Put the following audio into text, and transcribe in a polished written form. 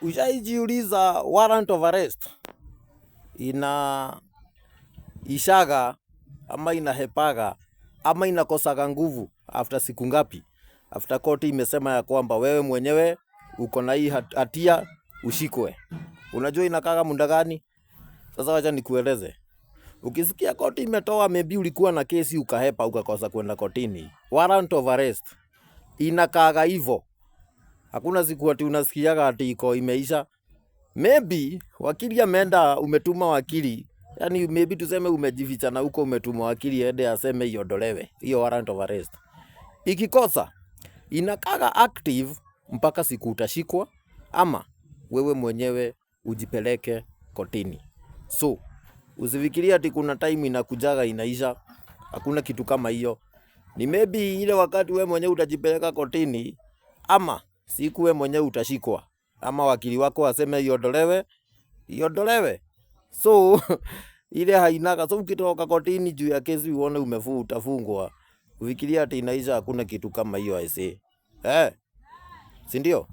Ushaijiuliza warrant of arrest ina ishaga ama inahepaga ama inakosaga nguvu after siku ngapi? After court imesema ya kwamba wewe mwenyewe uko na hii hatia ushikwe. Unajua inakaga muda gani? Sasa wacha nikueleze. Ukisikia court imetoa, maybe ulikuwa na kesi ukahepa ukakosa kwenda kotini, warrant of arrest inakaga hivyo. Hakuna siku ati unasikiaga ati iko imeisha. Maybe wakili ameenda, umetuma wakili, yani maybe tuseme umejificha na huko, umetuma wakili ende aseme iondolewe hiyo warrant of arrest. Ikikosa inakaga active mpaka siku utashikwa ama wewe mwenyewe ujipeleke kotini. So usifikiria ati kuna time inakujaga inaisha. Hakuna kitu kama hiyo. Ni maybe ile wakati wewe mwenyewe utajipeleka kotini ama siku wewe mwenyewe utashikwa ama wakili wako aseme iondolewe. So ile hainaga. So ukitoka kotini juu ya kesi uone utafungwa, ufikiria ati inaisha. Hakuna kitu kama hiyo I say. Si ndio?